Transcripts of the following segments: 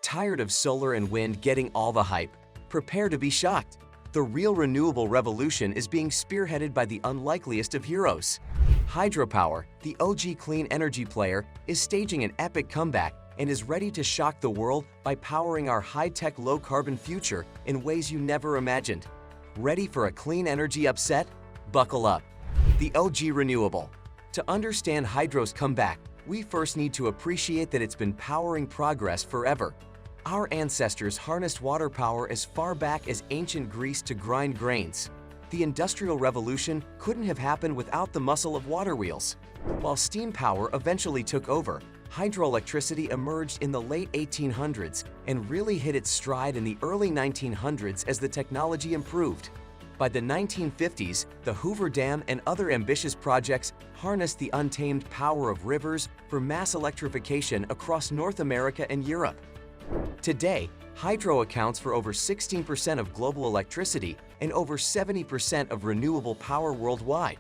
Tired of solar and wind getting all the hype? Prepare to be shocked. The real renewable revolution is being spearheaded by the unlikeliest of heroes. Hydropower, the OG clean energy player, is staging an epic comeback and is ready to shock the world by powering our high-tech, low-carbon future in ways you never imagined. Ready for a clean energy upset? Buckle up. The OG Renewable. To understand hydro's comeback, we first need to appreciate that it's been powering progress forever. Our ancestors harnessed water power as far back as ancient Greece to grind grains. The Industrial Revolution couldn't have happened without the muscle of water wheels. While steam power eventually took over, hydroelectricity emerged in the late 1800s and really hit its stride in the early 1900s as the technology improved. By the 1950s, the Hoover Dam and other ambitious projects harnessed the untamed power of rivers for mass electrification across North America and Europe. Today, hydro accounts for over 16% of global electricity and over 70% of renewable power worldwide.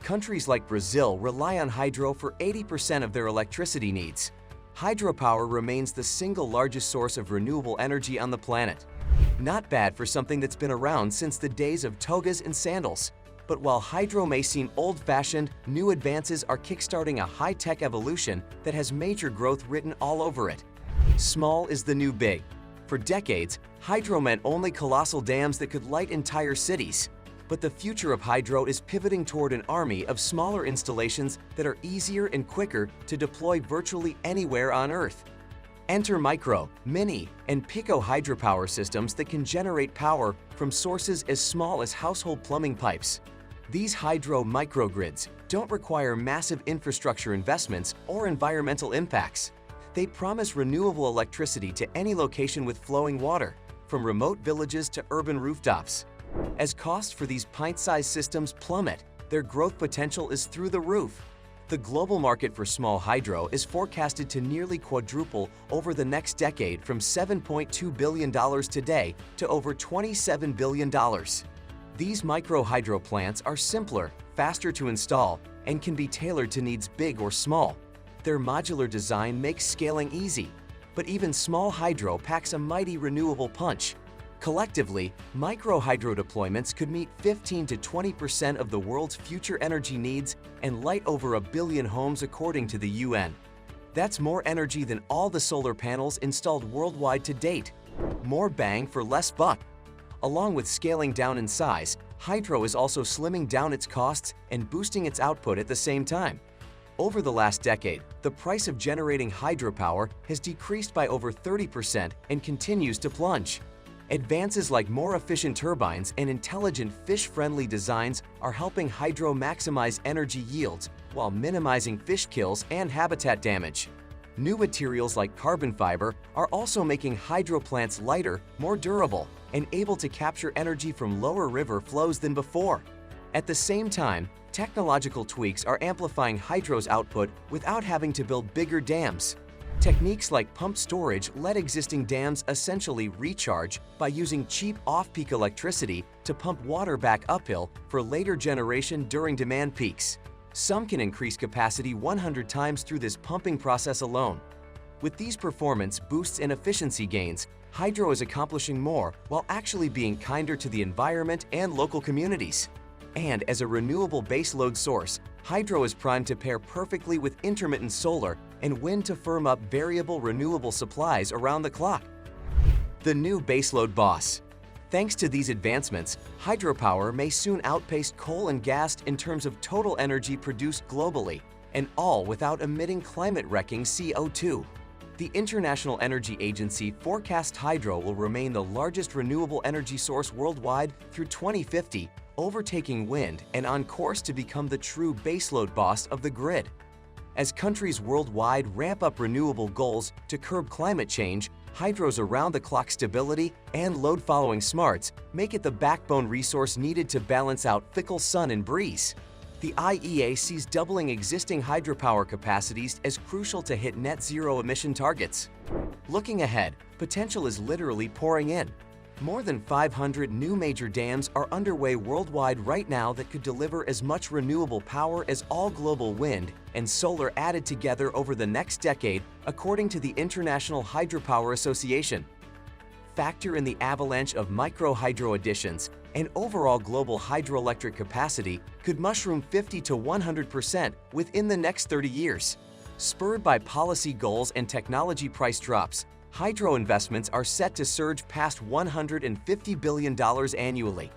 Countries like Brazil rely on hydro for 80% of their electricity needs. Hydropower remains the single largest source of renewable energy on the planet. Not bad for something that's been around since the days of togas and sandals. But while hydro may seem old-fashioned, new advances are kickstarting a high-tech evolution that has major growth written all over it. Small is the new big. For decades, hydro meant only colossal dams that could light entire cities. But the future of hydro is pivoting toward an army of smaller installations that are easier and quicker to deploy virtually anywhere on Earth. Enter micro, mini, and pico hydropower systems that can generate power from sources as small as household plumbing pipes. These hydro microgrids don't require massive infrastructure investments or environmental impacts. They promise renewable electricity to any location with flowing water, from remote villages to urban rooftops. As costs for these pint-sized systems plummet, their growth potential is through the roof. The global market for small hydro is forecasted to nearly quadruple over the next decade from $7.2 billion today to over $27 billion. These micro hydro plants are simpler, faster to install, and can be tailored to needs big or small. Their modular design makes scaling easy, but even small hydro packs a mighty renewable punch. Collectively, micro-hydro deployments could meet 15 to 20% of the world's future energy needs and light over 1 billion homes according to the UN. That's more energy than all the solar panels installed worldwide to date. More bang for less buck. Along with scaling down in size, hydro is also slimming down its costs and boosting its output at the same time. Over the last decade, the price of generating hydropower has decreased by over 30% and continues to plunge. Advances like more efficient turbines and intelligent fish-friendly designs are helping hydro maximize energy yields while minimizing fish kills and habitat damage. New materials like carbon fiber are also making hydro plants lighter, more durable, and able to capture energy from lower river flows than before. At the same time, technological tweaks are amplifying hydro's output without having to build bigger dams. Techniques like pump storage let existing dams essentially recharge by using cheap off-peak electricity to pump water back uphill for later generation during demand peaks. Some can increase capacity 100 times through this pumping process alone. With these performance boosts and efficiency gains, hydro is accomplishing more while actually being kinder to the environment and local communities. And as a renewable baseload source, hydro is primed to pair perfectly with intermittent solar and wind to firm up variable renewable supplies around the clock. The new baseload boss. Thanks to these advancements, hydropower may soon outpace coal and gas in terms of total energy produced globally, and all without emitting climate-wrecking CO2. The International Energy Agency forecasts hydro will remain the largest renewable energy source worldwide through 2050, overtaking wind and on course to become the true baseload boss of the grid. As countries worldwide ramp up renewable goals to curb climate change, hydro's around-the-clock stability and load-following smarts make it the backbone resource needed to balance out fickle sun and breeze. The IEA sees doubling existing hydropower capacities as crucial to hit net zero emission targets. Looking ahead, potential is literally pouring in. More than 500 new major dams are underway worldwide right now that could deliver as much renewable power as all global wind and solar added together over the next decade, according to the International Hydropower Association. Factor in the avalanche of micro-hydro additions, and overall global hydroelectric capacity could mushroom 50 to 100% within the next 30 years. Spurred by policy goals and technology price drops, hydro investments are set to surge past $150 billion annually.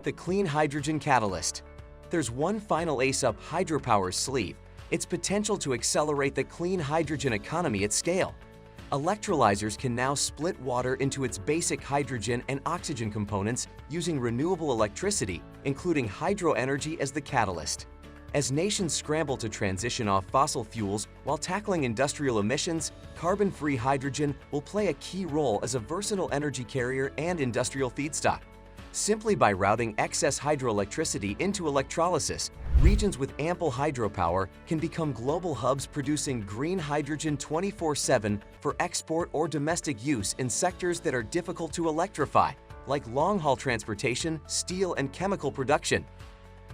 The clean hydrogen catalyst. There's one final ace up Hydropower's sleeve: its potential to accelerate the clean hydrogen economy at scale. Electrolyzers can now split water into its basic hydrogen and oxygen components using renewable electricity, including hydro energy as the catalyst. As nations scramble to transition off fossil fuels while tackling industrial emissions, carbon-free hydrogen will play a key role as a versatile energy carrier and industrial feedstock. Simply by routing excess hydroelectricity into electrolysis, regions with ample hydropower can become global hubs producing green hydrogen 24/7 for export or domestic use in sectors that are difficult to electrify, like long-haul transportation, steel, and chemical production.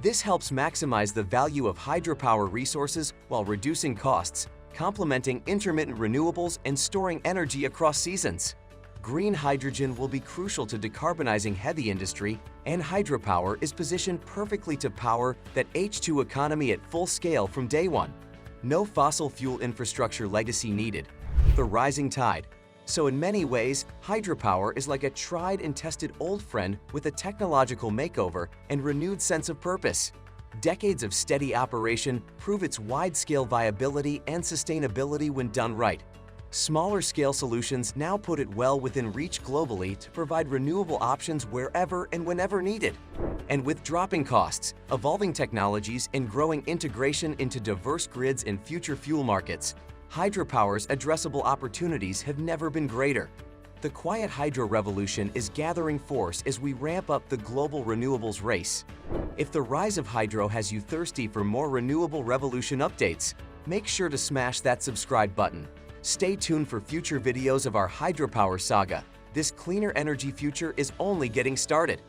This helps maximize the value of hydropower resources while reducing costs, complementing intermittent renewables, and storing energy across seasons. Green hydrogen will be crucial to decarbonizing heavy industry, and hydropower is positioned perfectly to power that H2 economy at full scale from day one. No fossil fuel infrastructure legacy needed. The rising tide. So in many ways, hydropower is like a tried and tested old friend with a technological makeover and renewed sense of purpose. Decades of steady operation prove its wide-scale viability and sustainability when done right. Smaller-scale solutions now put it well within reach globally to provide renewable options wherever and whenever needed. And with dropping costs, evolving technologies, and growing integration into diverse grids and future fuel markets, hydropower's addressable opportunities have never been greater. The quiet hydro revolution is gathering force as we ramp up the global renewables race. If the rise of hydro has you thirsty for more renewable revolution updates, make sure to smash that subscribe button. Stay tuned for future videos of our hydropower saga. This cleaner energy future is only getting started.